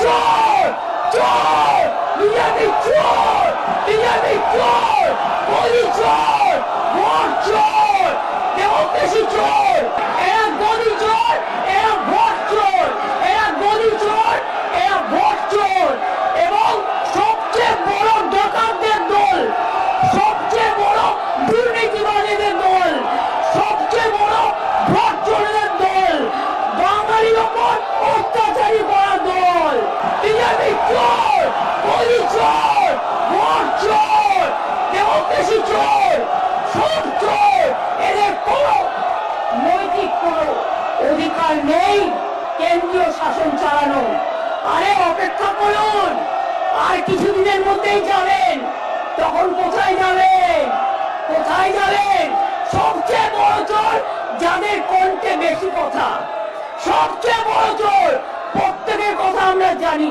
চোর চোর বিজেপি চোর বিজেপি চোর মোদি চোর ভোট চোর ডেমোক্রেসি চোর এরা মোদি চোর এরা ভোট চোর এরা মোদি চোর এরা ভোট চোর এবং সবচেয়ে বড় ডাকাতদের দল সবচেয়ে বড় দুর্নীতিবাদীদের দল সবচেয়ে বড় ভোট চোরদের দল বাঙালির ওপর অত্যাচারী করা দল বিজেপি চোর মোদি চোর ভোট চোর ডেমোক্রেসি চোর সব চোর এদের কোনো নৈতিক কোনো অধিকার নেই কেন্দ্রীয় শাসন চালানো। আরে অপেক্ষা করুন, আর কিছুদিনের মধ্যেই যাবেন, তখন কোথায় যাবেন কোথায় যাবেন? সবচেয়ে বড় চোর যাদের কণ্ঠে বেশি কথা, সবচেয়ে বড় চোর প্রত্যেকের কথা আমরা জানি।